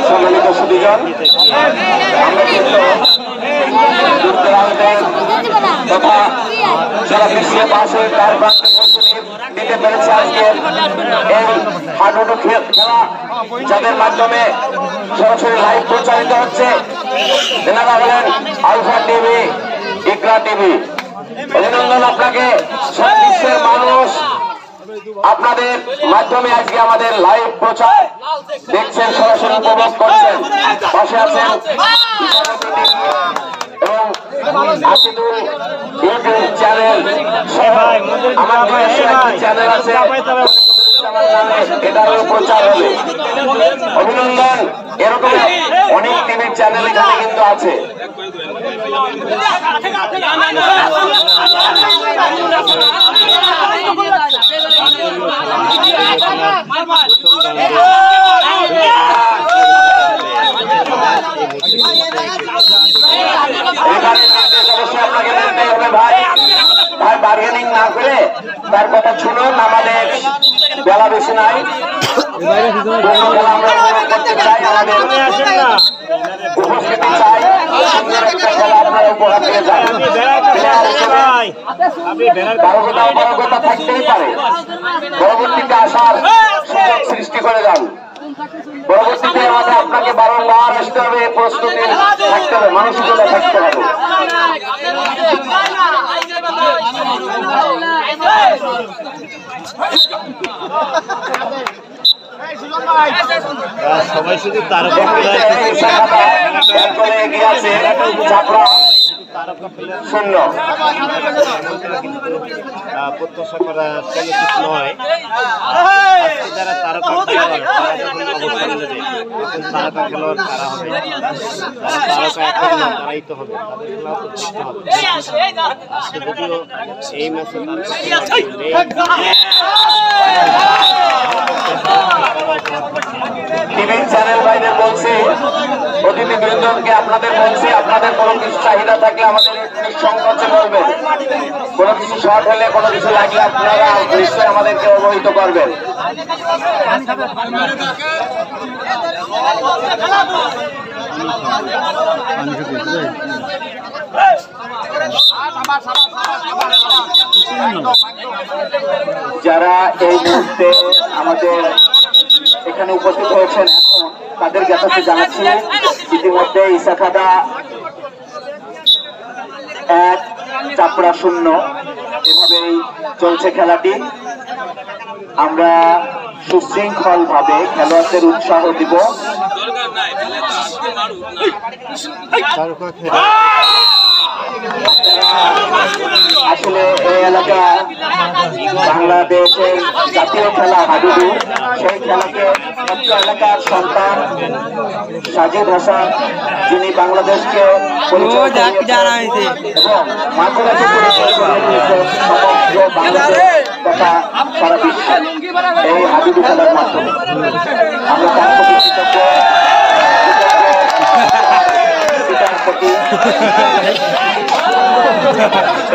সম্মানিত সুধীজন, আমরা কিন্তু তথা সারা বিশ্বে 5 দিতে পেরেছে আজকে এই হাডুডু খেলা, যাদের মাধ্যমে সরাসরি লাইভ প্রচারিত হচ্ছে। এনারা হলেন আলফা টিভি, ইকরা টিভি। অভিনন্দন আপনাকে। সব বিশ্বের মানুষ আপনাদের মাধ্যমে আজকে আমাদের লাইভ প্রচার দেখছেন, সরাসরি উপভোগ করছেন। পাশে আছেন এবং আকিদুল ইউটিউব চ্যানেল, আমাদের চ্যানেল আছে, এটারও প্রচার হবে। অভিনন্দন। এরকম অনেক টিভির চ্যানেল এখানে কিন্তু আছে। ভাই বার্গেনিং না করে তার কথা শুনুন। আমাদের বেলা বেশি নাই, আমরা করতে চাই, আমাদের উপস্থিতি চাই, সুন্দর একটা খেলা আপনারা উপহার দিয়ে যান। বড় থাকতেই পারে, পরবর্তীতে আসার সুযোগ সৃষ্টি করে যান। পরবর্তীতে আমাদের আপনাকে বারংবার আসতে হবে, প্রস্তুতি থাকতে হবে, মানসিকতা থাকতে হবে। সবাই শুধু তারকা এগিয়ে আছে, শূন্য প্রত্যাশা করা চলচ্চিত্র নয়। যারা তারকা খেলোয়াড় তারকা খেলোয়াড় তারা হবে, তারকা এখন তারাই তো হবে, আজকে যদিও এই ম্যাচে টিভি চ্যানেল বাইরে বলছি, অতিথি বৃন্দকে আপনাদের বলছি, আপনাদের কোনো কিছু চাহিদা থাকলে আমাদের সংকোচে বলবেন। কোনো কিছু শর্ট হলে, কোনো কিছু লাগলে আপনারা নিশ্চয়ই আমাদেরকে অবহিত করবেন। যারা এই মুহূর্তে আমাদের এখানে উপস্থিত হয়েছেন এখন তাদের কাছে জানাচ্ছি, ইতিমধ্যে ইসাখাদা 1 চাপড়া 0 এভাবেই চলছে খেলাটি। আমরা সুশৃঙ্খল ভাবে খেলোয়াড়দের উৎসাহ দিব। আসলে এই এলাকা বাংলাদেশের জাতীয় খেলা হাডুডু, সেই খেলাকে এলাকার সন্তান সাজিদ হাসান, যিনি বাংলাদেশকে পরিচয় এবং মাগুরাকে পরিচয় করে দিয়েছেন সমগ্র বাংলাদেশ তথা সারা বিশ্বে এই হাডুডু খেলার মাধ্যমে। আমরা তার প্রতি কৃতজ্ঞ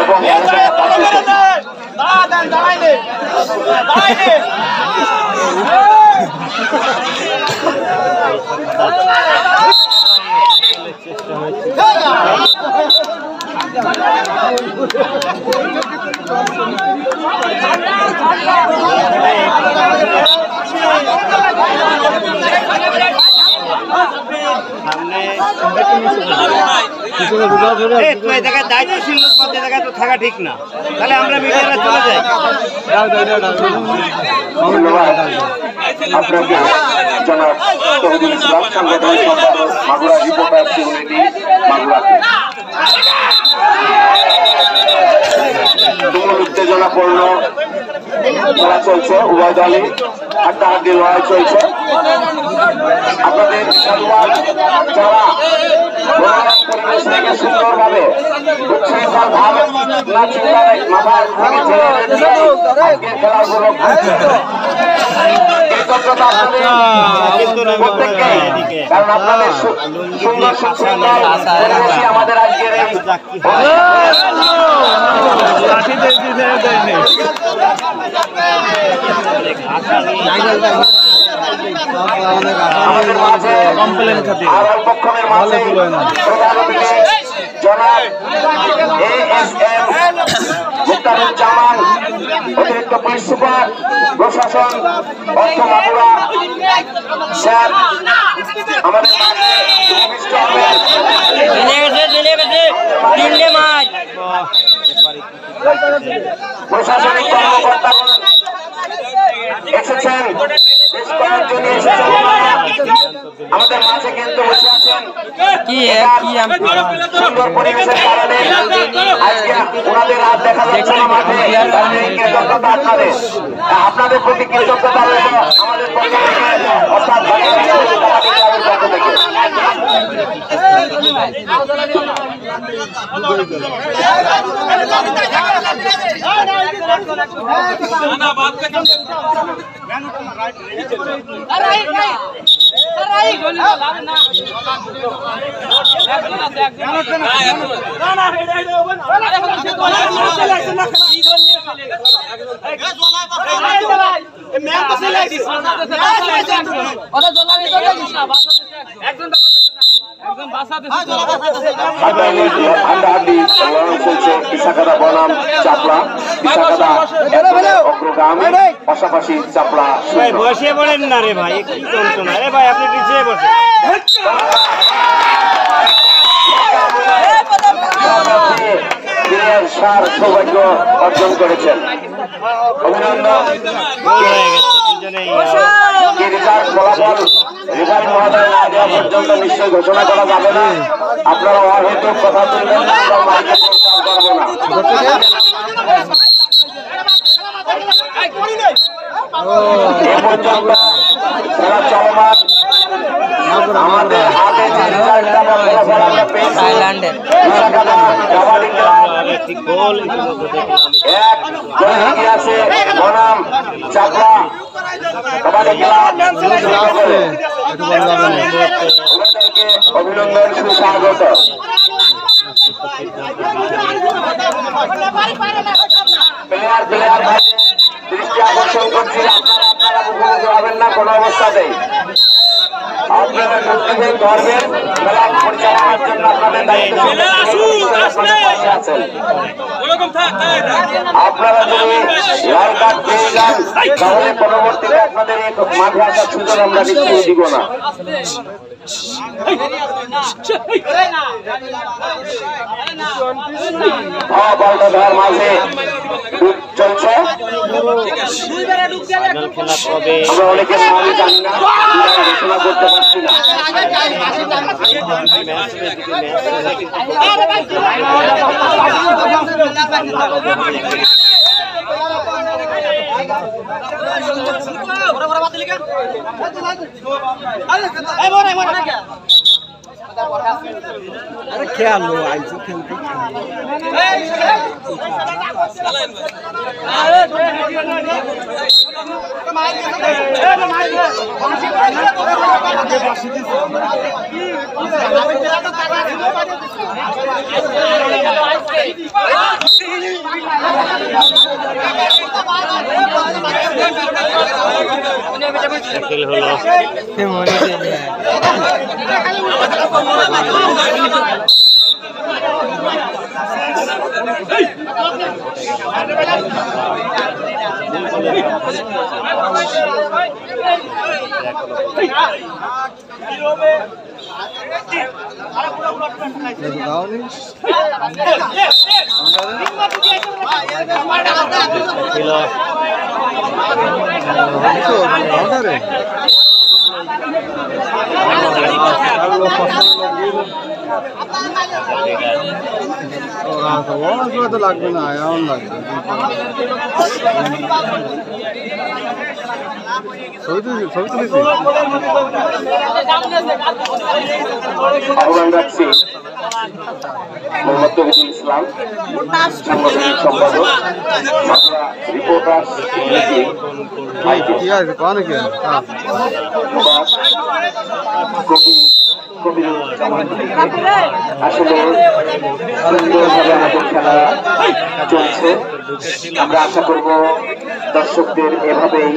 এবং দায়িত্বশীল জায়গায় তো থাকা ঠিক না, তাহলে আমরা মিডিয়ারা চলে যাই। আপনাকে জনাব তহিদুল ইসলাম, সাংগঠনিক সম্পাদক, মাগুরা রিপোর্টার্স ইউনিটি, মাগুরা। তুমুল উত্তেজনাপূর্ণ খেলা চলছে, উভয় দলই হাড্ডাহাড্ডি লড়াই চলছে। আপনাদের খেলোয়াড় যারা মনোরম পরিবেশ থেকে সুন্দরভাবে উচ্ছৃঙ্খল ভাবে না চিন্তায় মাথায় থেকে ছেড়ে খেলাগুলো কৃতজ্ঞতা আপনাদের প্রত্যেককে, কারণ আপনাদের সুন্দর সুশৃঙ্খল পরিবেশই আমাদের আজকের এই আমাদের মাঝে আর অল্পক্ষণের মাঝে প্রধান অতিথি জনাব ASM মুক্তারুজ্জামান, অতিরিক্ত পুলিশ সুপার প্রশাসন অর্থ মাগুরা স্যার আমাদের মাঝে উপবিষ্ট হবেন। প্রশাসনিক কর্মকর্তাগণ এসেছেন, বেশ কয়েকজনই এসেছেন, আমাদের মাঝে কিন্তু বসে আছেন। সুন্দর পরিবেশের কারণে আজকে ওনাদের হাত দেখা যাচ্ছে না মাঠে, কৃতজ্ঞতা আপনাদের, আপনাদের প্রতি কৃতজ্ঞতা রইল আমাদের পক্ষ থেকে, অর্থাৎ পক্ষ থেকে। পাশাপাশি চাপড়া বসে পড়েন না রে ভাই, কি চলতো না রে ভাই, আপনি পিছিয়ে বসে সার সৌভাগ্য অর্জন করেছেন। অভিনন্দন। ফলাফল রেফারি মহোদয় না দেওয়া পর্যন্ত নিশ্চয়ই ঘোষণা করা যাবে না। আপনারা অহেতুক কথা তুলবেন না, আমরা মাইকে প্রচার করবো না। এ পর্যন্ত খেলা চলমান, আমাদের হাতে যে রেজাল্টটা ফলাফল আমরা পেয়েছি, কাবাডি ক্লাব 1 আছে বনাম চাপড়া কাবাডি ক্লাব। ওনাদেরকে অভিনন্দন, সুস্বাগত। প্লেয়ার দৃষ্টি আকর্ষণ করছি, আপনারা মুখোমুখি হবেন না কোনো অবস্থাতেই। আপনারা প্রত্যেকে ধরবেন, খেলা পরিচালনার জন্য আপনাদের দায়িত্ব আছেন। আপনারা যদি লাল কার্ড পেয়ে যান তাহলে পরবর্তীতে আপনাদের এই মাঠে আসার সুযোগ আমরা নিশ্চয়ই দিব না। বলটা ধরার মাঝে চলছে, আমরা অনেকের নামই জানি না, ঘোষণা করতে পারছি না। খেয়াল আইসি খেলতে তো লাগবে না, এমন লাগবে আহ্বান রাখছি মোহাম্মদ তৌহিদুল ইসলাম, সাংগঠনিক সম্পাদক রিপোর্টার্স আসলে সুন্দরভাবে আমাদের খেলা চলছে। আমরা আশা করব দর্শকদের এভাবেই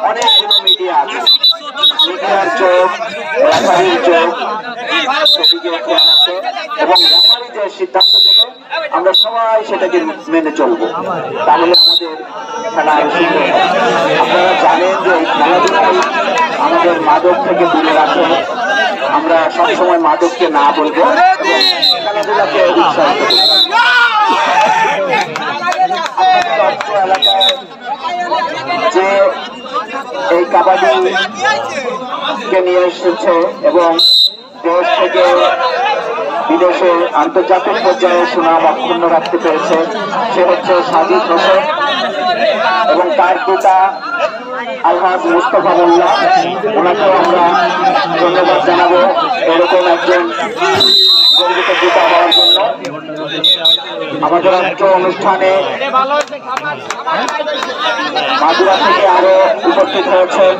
অনেকগুলো মিডিয়া আছে, মিডিয়ার চোখ, রেফারির চোখ সেদিকে খেয়াল আছে এবং রেফারি যে সিদ্ধান্ত দেবে আমরা সবাই সেটাকে মেনে চলবো, তাহলে আমাদের খেলা আরো সুন্দর হবে। আপনারা জানেন যে এই খেলাধুলাই আমাদের মাদক থেকে দূরে রাখে। আমরা সবসময় মাদককে না বলবো এবং খেলাধুলাকে উৎসাহিত করবো। এলাকায় যে এই কাবাডি কে নিয়ে এসেছে এবং দেশ থেকে বিদেশে আন্তর্জাতিক পর্যায়ে সুনাম অক্ষুণ্ণ রাখতে পেরেছে, সে হচ্ছে সাজিদ হোসেন এবং তার পিতা আলহাজ মুস্তফা মোল্লা। ওনাকেও আমরা ধন্যবাদ জানাবো এরকম একজন গর্বিত পিতা হওয়ার জন্য। আমাদের আজকে অনুষ্ঠানে মাগুরা থেকে আরো উপস্থিত হয়েছেন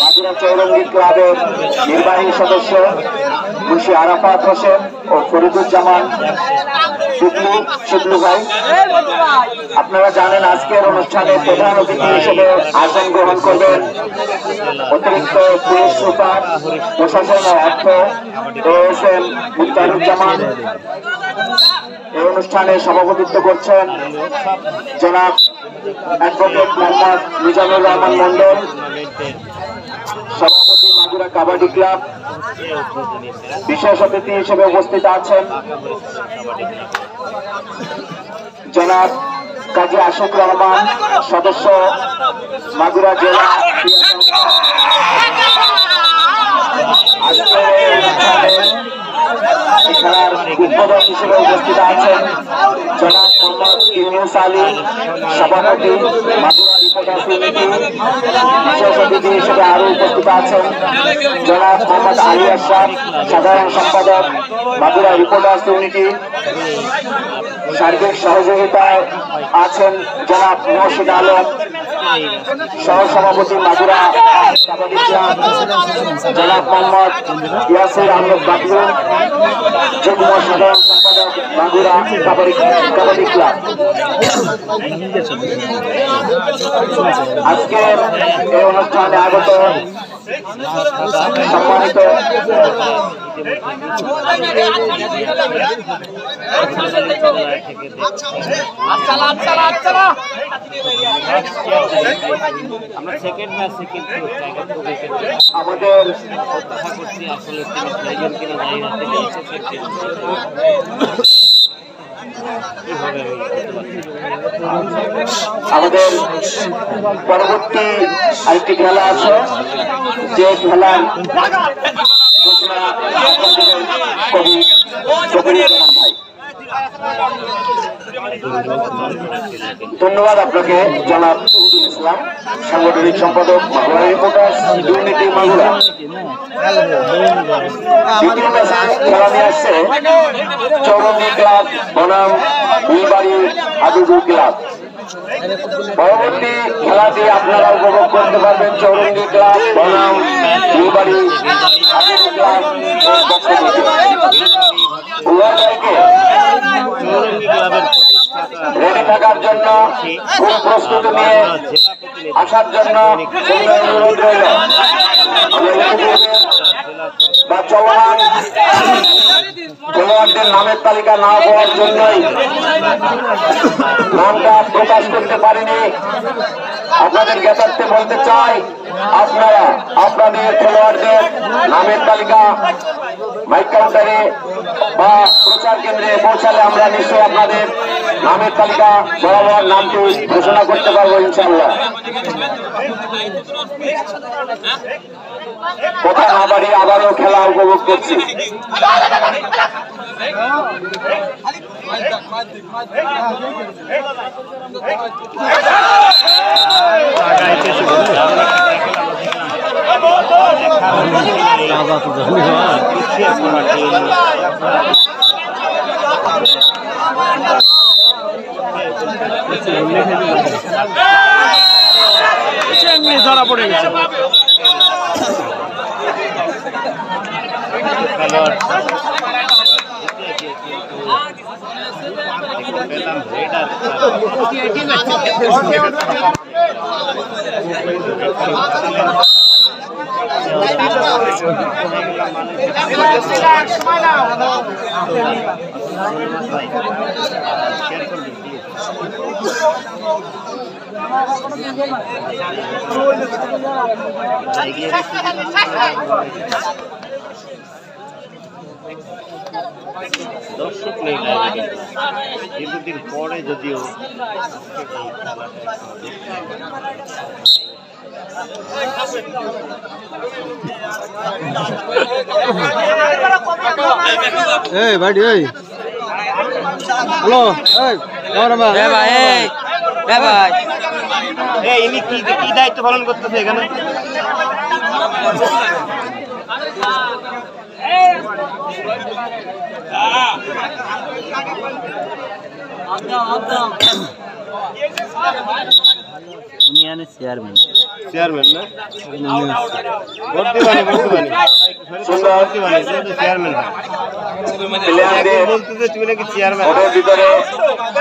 মাগুরা চৌরঙ্গী ক্লাবের নির্বাহী সদস্য মুন্সি আরাফাত হোসেন ও ফরিদুজ্জামান শিবলু ভাই। আপনারা জানেন আজকের অনুষ্ঠানে প্রধান অতিথি হিসেবে আসন গ্রহণ করবেন অতিরিক্ত পুলিশ সুপার প্রশাসন ও অর্থ এএসএম মুক্তারুজ্জামান। এই অনুষ্ঠানে সভাপতিত্ব করছেন জনাব অ্যাডভোকেট মোহাম্মদ মিজানুর রহমান মন্ডল, সভাপতি মাগুরা কাবাডি ক্লাব। বিশেষ অতিথি হিসেবে উপস্থিত আছেন জনাব কাজী আশিক রহমান, সদস্য মাগুরা জেলা। আজকে খেলার উদ্বোধক হিসেবে উপস্থিত আছেন জনাব মোহাম্মদ ইউনুস আলী, সভাপতি মাগুরা রিপোর্টার্স ইউনিটি। বিশেষ অতিথি হিসেবে আরো উপস্থিত আছেন জনাব মোহাম্মদ আলী আশরাফ, সাধারণ সম্পাদক মাগুরা রিপোর্টার্স ইউনিটি। সার্বিক সহযোগিতায় আছেন জনাব মহসিন আলম, সহসভাপতি মাগুরা কাবাডি ক্লাব, জনাব মোহাম্মদ ইয়াসির আহমেদ বাকলু, যুগ্ম সাধারণ সম্পাদক মাগুরা কাবাডি ক্লাব। আজকের এই অনুষ্ঠানে আগত সম্মানিত আমাদের আমাদের পরবর্তী আরেকটি খেলা আছে, যে খেলার ঘোষণা কবি জহিরুজ্জামান ভাই। ধন্যবাদ আপনাকে জনাব শহীদুল ইসলাম, সাংগঠনিক সম্পাদক মাগুরা রিপোর্টার্স ইউনিটি মাগুরা। দ্বিতীয় ম্যাচে খেলা নিয়ে আসছে চৌরঙ্গী ক্লাব বনাম ফুলবাড়ি আদুগু ক্লাব। পরবর্তী খেলাটি আপনারা উপভোগ করতে পারবেন চৌরঙ্গী ক্লাব বনাম ফুলবাড়ি আদুগু ক্লাব। রেডি থাকার জন্য, পুরো প্রস্তুতি নিয়ে আসার জন্য অনুরোধ রইল। বা চলমান খেলোয়াড়দের নামের তালিকা না হওয়ার জন্যই নামটা প্রকাশ করতে পারিনি। আপনাদের জ্ঞাতার্থে বলতে চাই, আপনারা আপনাদের খেলোয়াড়দের নামের তালিকা মাইক কাউন্টারে বা প্রচার কেন্দ্রে পৌঁছালে আমরা নিশ্চয়ই আপনাদের নামের তালিকা বরাবর নামটি ঘোষণা করতে পারবো ইনশাআল্লাহ। কথা না বাড়িয়ে আবারও খেলা উপভোগ করছি। ধরা পড়ে গেছে দর্শক নেই দীর্ঘদিন পরে যদিও ইনি কি দায়িত্ব পালন করতেছে এখানে? চেয়ারম্যান না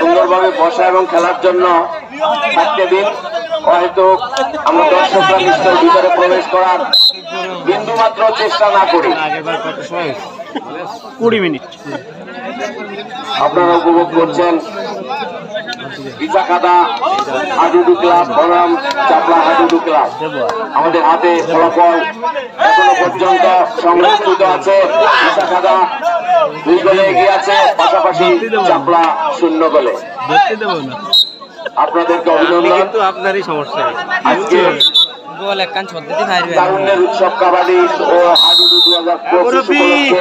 সুন্দরভাবে বসা এবং খেলার জন্য থাকতে দিন। হয়তো আমরা দর্শকরা নিশ্চয় ভিতরে প্রবেশ করার বিন্দু মাত্র চেষ্টা না করি। 20 মিনিট আপনারা উপভোগ করছেন ইচাকাদা হাডুডু ক্লাব বনাম চাপলা হাডুডু ক্লাব। আমাদের হাতে ফলাফল এখনো পর্যন্ত সংরক্ষিত আছে। ইচাকাদা 2 গোলে এগিয়ে আছে, পাশাপাশি চাপলা 0 গোলে। আপনাদেরকে অভিনন্দন। কিন্তু আপনারই সমস্যা আজকে তারুণ্যের উৎসব কাবাডি ও হাডুডু 2025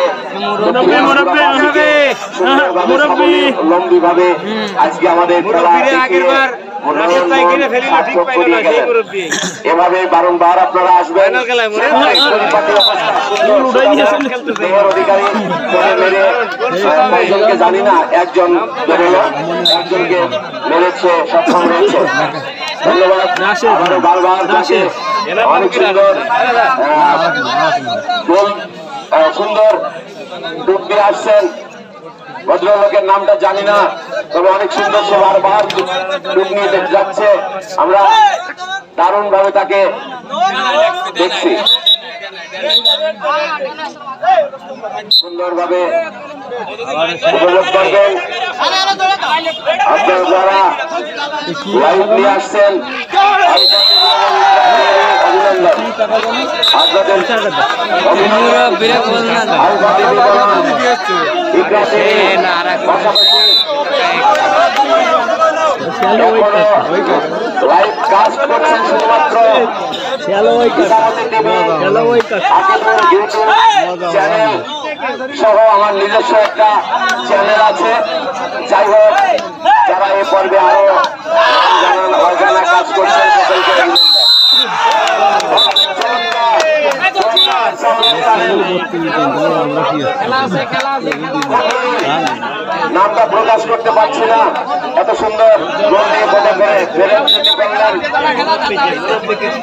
লম্বি ভাবে আজকে আমাদের এভাবে বারংবার আপনারা আসবেন। অধিকারী কয়েকজনকে জানি না, একজন একজনকে মেরেছে, সক্ষম রয়েছে। ধন্যবাদ। বারবার অনেক সুন্দর ডুব দিয়ে আসছেন। ভদ্রলোকের নামটা জানি না, তবে অনেক সুন্দর সে বারবার ডুব নিয়ে যাচ্ছে। আমরা দারুণ ভাবে তাকে দেখছি, সুন্দরভাবে উপভোগ করবেন। আপনারা যারা লাইভ নিয়ে আসছেন অভিনন্দন। আপনাদের লাইভ কাজ করছেন শুধুমাত্র চ্যানেল সহ আমার নিজস্ব একটা চ্যানেল আছে। যাই হোক, যারা এ পর্বে আরো অজানা কাজ করছেন সকলকে নামটা প্রকাশ করতে পারছি না। এত সুন্দর গোল দিয়ে বলে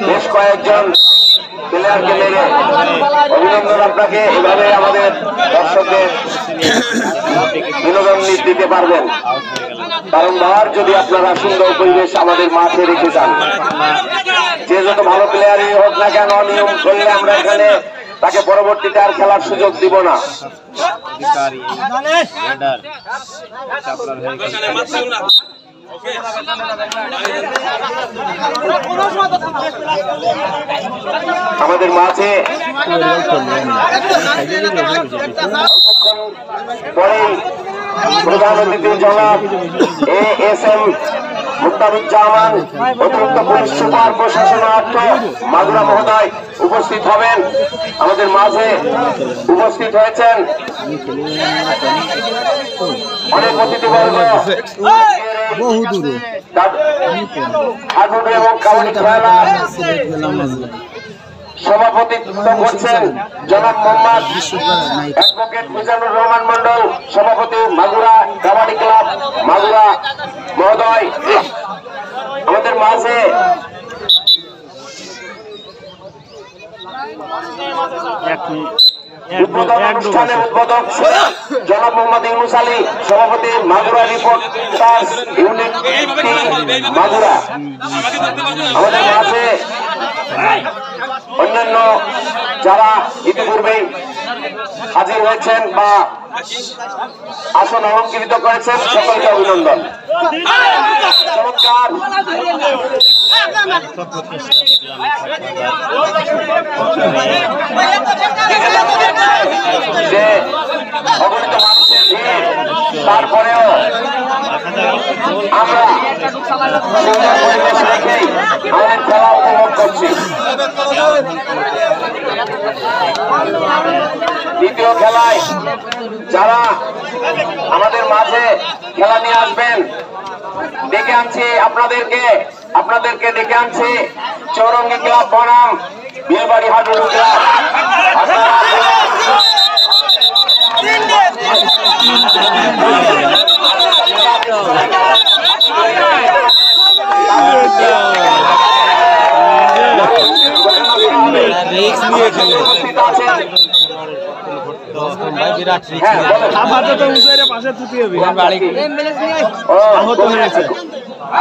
বেশ কয়েকজন প্লেয়ারকে মেরে অভিনন্দন আপনাকে। এভাবে আমাদের দর্শকদের বিনোদন দিতে পারবেন। বারংবার যদি আপনারা সুন্দর পরিবেশ আমাদের মাঠে রেখে যান, যে যত ভালো প্লেয়ারই হোক না কেন, নিয়ম করলে আমরা এখানে তাকে পরবর্তীতে আর খেলার সুযোগ দিব না। আমাদের মাঝে পরে প্রধান অতিথি জনাব ASM মুক্তারুজ্জামান, অতিরিক্ত পুলিশ সুপার প্রশাসনার্থ মাগুরা মহোদয় উপস্থিত হবেন। আমাদের মাঝে উপস্থিত হয়েছেন অনেক অতিথিবর্গ, হাডুডু এবং কাবাডি খেলা সভাপতিত্ব করছেন জনাব মোহাম্মদ অ্যাডভোকেট মিজানুর রহমান মন্ডল, সভাপতি মাগুরা কাবাডি ক্লাব মাগুরা মহোদয়। আমাদের মাঝে অনুষ্ঠানের উদ্বোধক জনাব মোহাম্মদ ইউনুস আলী, সভাপতি মাগুরা রিপোর্টার্স ইউনিট মাগুরা। আমাদের মাঝে অন্যান্য যারা ইতিপূর্বে হাজির হয়েছেন বা আসন অলঙ্কৃত করেছেন সকলকে অভিনন্দন। চমৎকার যে অগণিত মানুষের ভিড়, তারপরেও আমরা সুন্দর পরিবেশ রেখেই আমাদের খেলা উপভোগ করছি। দ্বিতীয় খেলায় যারা আমাদের মাঝে খেলা নিয়ে আসবেন ডেকে আনছি আপনাদেরকে ডেকে আনছি চৌরঙ্গি ক্লাব বনাম বিলবাড়ি হাডুডু ক্লাব।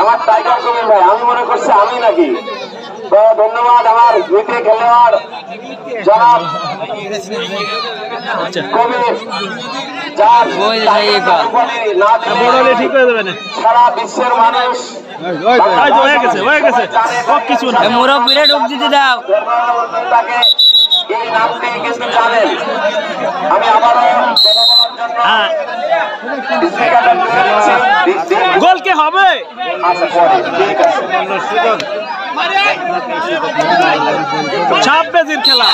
আমার টাইগার কবির ভাই, আমি মনে করছি আমি নাকি। তো ধন্যবাদ আমার মিত্র খেলোয়াড় জনাব কবির, যার সারা বিশ্বের মানুষ মুরব্বীরা ঢুক দিতে দাও। তাকে এই নামটি কিন্তু জানেন। আমি আবারও গোল কে হবে? ছাপ বেজির খেলা।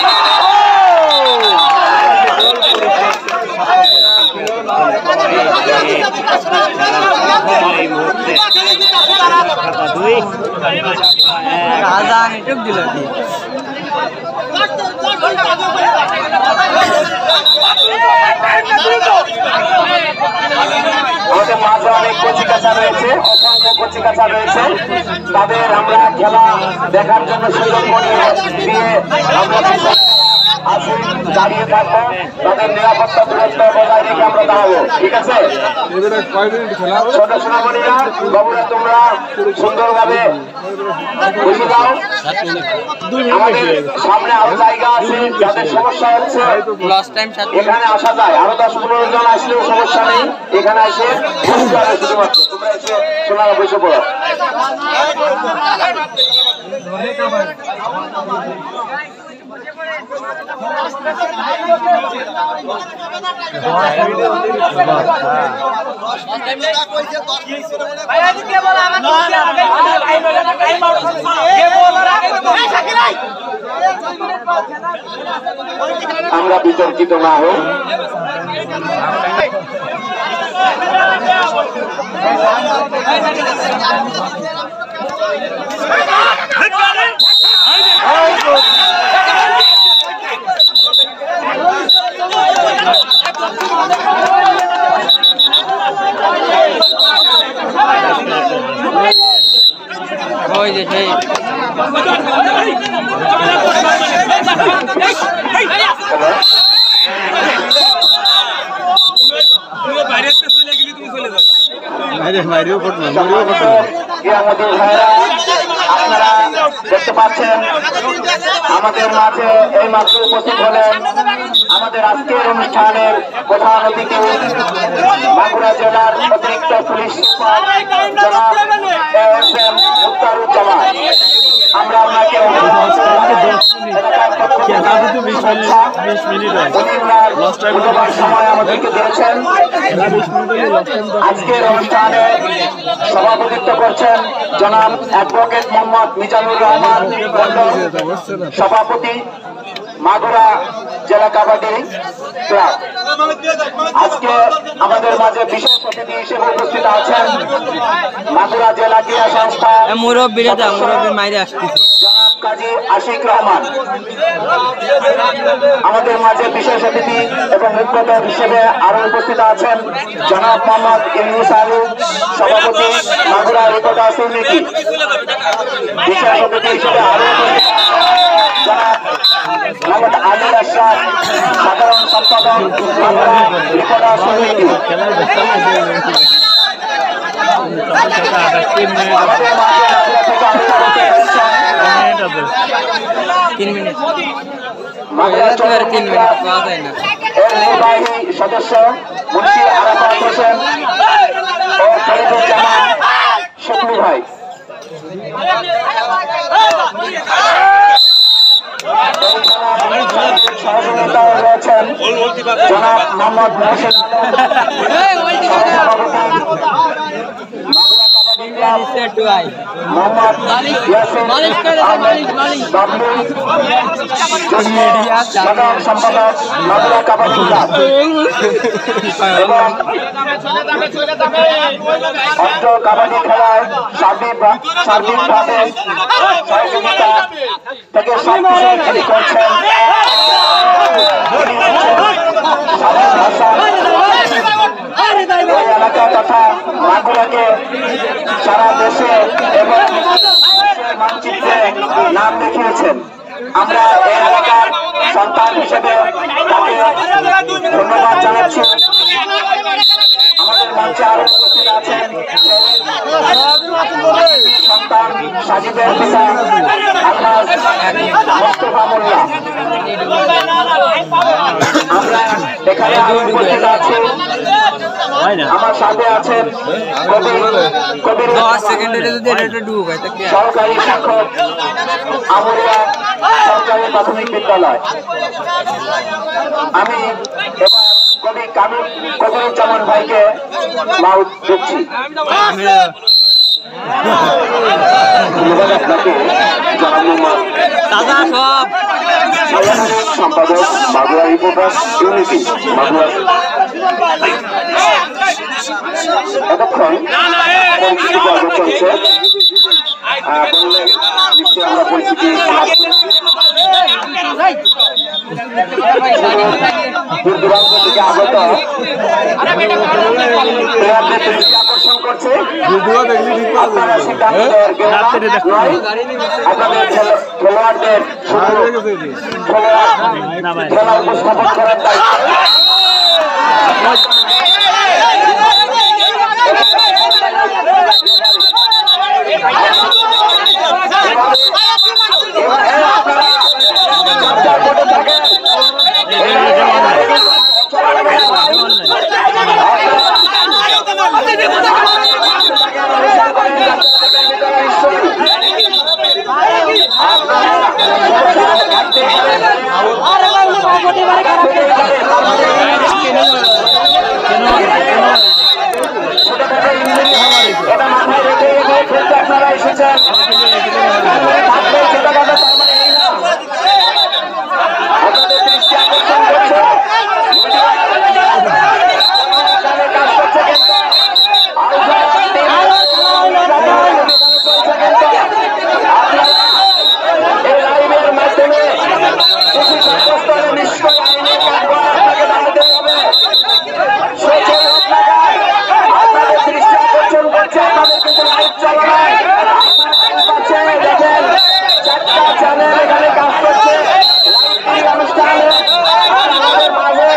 দিল আমাদের মাঝে অনেক কচিকাঁচা রয়েছে, অসংখ্য কচিকাঁচা রয়েছে। তাদের আমরা খেলা দেখার জন্য সুযোগ করে দিয়ে আমরা আসি, দাঁড়িয়ে থাকবো। তাদের নিরাপত্তা দূরত্ব বজায় রেখে আমরা দাঁড়াবো, ঠিক আছে? ছোট সোনামণিরা, বাবুরা, তোমরা সুন্দরভাবে বুঝে দাও। আমাদের সামনে আরো জায়গা আছে, যাদের সমস্যা হচ্ছে এখানে আসা যায়। আরো 10-15 জন আসলেও সমস্যা নেই, এখানে এসে শুধুমাত্র তোমরা এসে সোনারা বসে পড়ো। আমরা বিতর্কিত না হই। ওই যে সেই আপনারা দেখতে পাচ্ছেন আমাদের মাঝে এই মাত্র উপস্থিত হলেন আমাদের আজকের অনুষ্ঠানের প্রধান অতিথি মাগুরা জেলার অতিরিক্ত পুলিশ সুপার জনাব এসএম মুক্তারুজ্জামান। আমরা আপনাকে সময় আমাদেরকে দিয়েছেন। আজকের অনুষ্ঠানে সভাপতিত্ব করছেন জনাব অ্যাডভোকেট মোহাম্মদ মিজানুর রহমান মন্ডল, সভাপতি মাগুরা জেলা কাবাডি ক্লাব। আজকে আমাদের মাঝে বিশেষ অতিথি হিসেবে উপস্থিত আছেন মাগুরা জেলা ক্রীড়া সংস্থা মুরব্বীরা মুরব্বী মাইরে আসতেছে জনাব কাজী আশিক রহমান। আমাদের মাঝে বিশেষ অতিথি এবং মুখ্যত হিসেবে আরো উপস্থিত আছেন জনাব মোহাম্মদ ইউনুস আলী, সভাপতি মাগুরা রিপোর্টার সমিতি। বিশেষ অতিথি হিসেবে আরো উপস্থিত জনাব মোহাম্মদ আলী আশরাফ, সাধারণ সম্পাদক মাগুরা রিপোর্টার সমিতি। আমাদের মাঝে মাগুরা থেকে আরো উপস্থিত আছেন 3 মিনিট মাগুরা 3 মিনিট পাওয়া যায় না। এর নির্বাহী সদস্য মুন্সি আরাফাত হোসেন ও ফরিদুজ্জামান শুক্লু ভাই। সহযোগিতায় রয়েছেন জনাব মোহাম্মদ মোহসেন মোহাম্মদ ইয়াসিন আহমেদ বাবলু, সাধারণ সম্পাদক মাগুরা কাবাডি ক্লাব এবং অষ্ট কাবাডি খেলায় সার্বিকভাবে সহযোগিতা থেকে সবকিছু করছেন এই এলাকা তথা মাগুরাকে সারা দেশে এবং মানচিত্রে নাম দেখিয়েছেন। আমরা এই এলাকার সন্তান হিসেবে তাকে ধন্যবাদ জানাচ্ছি। আমাদের মঞ্চে আরো উপস্থিত আছেন সন্তান সাজিদের পিতা আলহাজ মোস্তফা মোল্লা। আমরা এখানে আরো উপস্থিত আছি। আমার সাথে আছেন কবির 10 সেকেন্ডের যদি এটা ডুব হয় তা কি সরকারি শিক্ষক আমুরিয়া সরকারি প্রাথমিক বিদ্যালয়। আমি এবার কবি কবিরুজ্জামান ভাইকে মাউথ দিচ্ছি। ধন্যবাদ আপনাকে জনাব মোহাম্মদ দাদা সব সম্পাদক মাগুরা রিপোর্টার ইউনিটি মাগুরা। এতক্ষণ পরিচিতি পর্ব চলছে। বললেন নিশ্চয়ই আমরা পরিচিতি দূর দূরান্ত থেকে আগত প্লেয়ারদের দৃষ্টি আকর্ষণ করছে। আপনারা সিদ্ধান্ত দেওয়ার কেউ নয়, আপনাদের খেলোয়াড়দের খেলা উপস্থাপন করার দায়িত্ব। আপনারা এসেছেন আপনাদের দৃষ্টি আকর্ষণ করছে। কাজ করছে কিন্তু এই লাইভের মাধ্যমে নিশ্চয়ই আইনে আপনাকে দাঁড়াতে হবে। আপনাদের দৃষ্টি আকর্ষণ করছে। আপনাদের কিন্তু লাইভ চলমান দেখেন 4টা চ্যানেল এখানে কাজ করছে লাইভ অনুষ্ঠানে। আমাদের মাঝে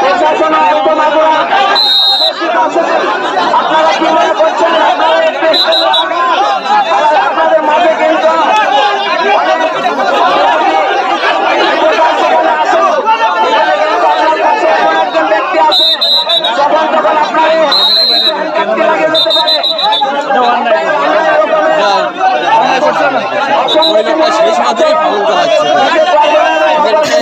প্রশাসন আয়ুক্ত মাগুরা আপনারা কি মনে করছেন? আপনাদের মাঝে কিন্তু একজন ব্যক্তি আছে যখন তখন আপনার লাগে যেতে পারে। সেই মাত্রই ফাউল করা হচ্ছে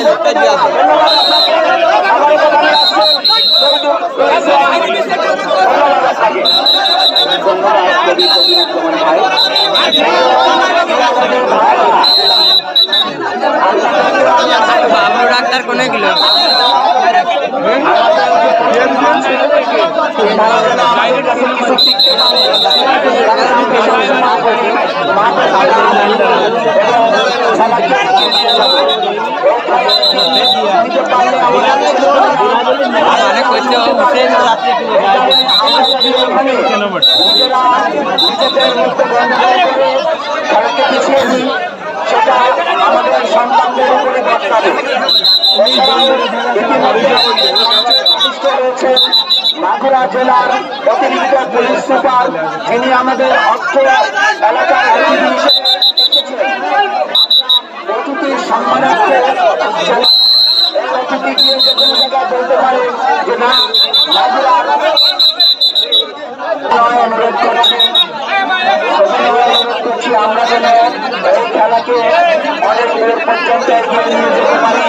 ডাক্তার কোনে গেল তারা যেন আমাদের কাছে কিছু শিখতে পারে, তারা যেন বিশেষ না করে মাঠে থাকা এবং সবাইকে এগিয়ে নিয়ে যাবে। এই খেলা নিতে পারলে আমাদের মানে করতে হবে নিজেদের মধ্যে গণ্ডগোল করে খেলাকে পিছিয়ে দিই, সেটা আমাদের সন্তানদের উপরে বর্তাবে। রয়েছেন মাগুরা জেলার অতিরিক্ত পুলিশ সুপার, যিনি আমাদের অর্থ এলাকার অতিথি হিসেবে এসেছেন। অতিথির সম্মানার্থে এই অতিথি গিয়ে যে কোনো জায়গায় বলতে পারে যে না মাগুরার অনুরোধ করেছি, অনুরোধ করছি আমরা যেন এই খেলাকে অনেক দূর পর্যন্ত এগিয়ে নিয়ে যেতে পারি।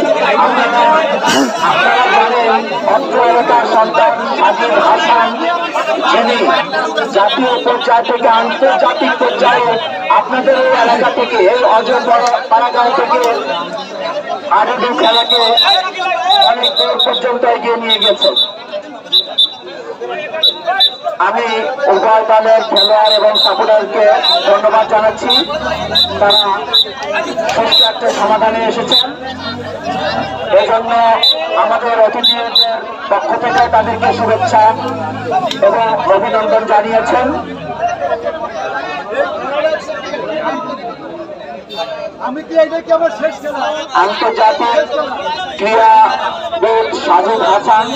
আপনারা জানেন অত্র এলাকার সন্তান সাজিদ হাসান, যিনি জাতীয় পর্যায় থেকে আন্তর্জাতিক পর্যায়ে আপনাদের এই এলাকা থেকে এই অজয় পাড়াগাঁও থেকে হাডুডু খেলাকে অনেক দূর পর্যন্ত এগিয়ে নিয়ে গেছে। আমি উভয় দলের খেলোয়াড় এবং সাপোর্টারকে ধন্যবাদ জানাচ্ছি, তারা সুষ্ঠু একটা সমাধানে এসেছেন। এই জন্য আমাদের অতিথিদের পক্ষ থেকে তাদেরকে শুভেচ্ছা এবং অভিনন্দন জানিয়েছেন। আন্তর্জাতিক ক্রীড়াবিদ সাজিদ হাসান,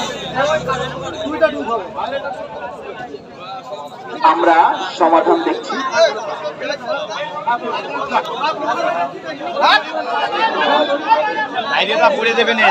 আমরা সমাধান দেখছি। পুড়ে দেবে না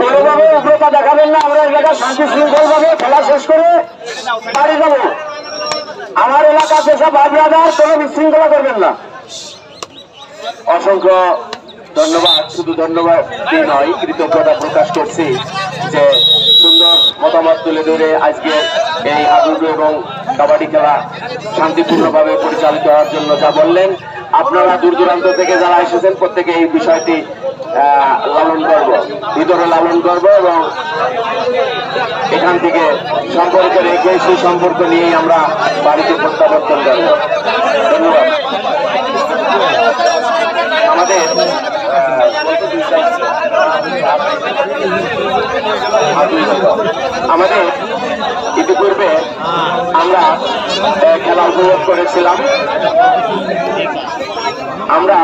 কোনোভাবে উগ্রতা দেখাবেন না, আমরা এই জায়গায় শান্তি শৃঙ্খল ভাবে খেলা শেষ করে বাড়ি যাব। আমার এলাকার যেসব ভাই ব্রাদার কোনো বিশৃঙ্খলা করবেন না। অসংখ্য ধন্যবাদ, শুধু ধন্যবাদ নয়, কৃতজ্ঞতা প্রকাশ করছি যে সুন্দর মতামত তুলে ধরে আজকে এই হাডুডু এবং কাবাডি খেলা শান্তিপূর্ণভাবে পরিচালিত হওয়ার জন্য যা বললেন। আপনারা দূর দূরান্ত থেকে যারা এসেছেন প্রত্যেকে এই বিষয়টি লালন করব, ভিতরে লালন করব এবং এখান থেকে সম্পর্ক রেখে সেই সম্পর্ক নিয়েই আমরা বাড়িতে প্রত্যাবর্তন করব। ধন্যবাদ। আমাদের ইতিপূর্বে আমরা খেলা উপভোগ করেছিলাম। আমরা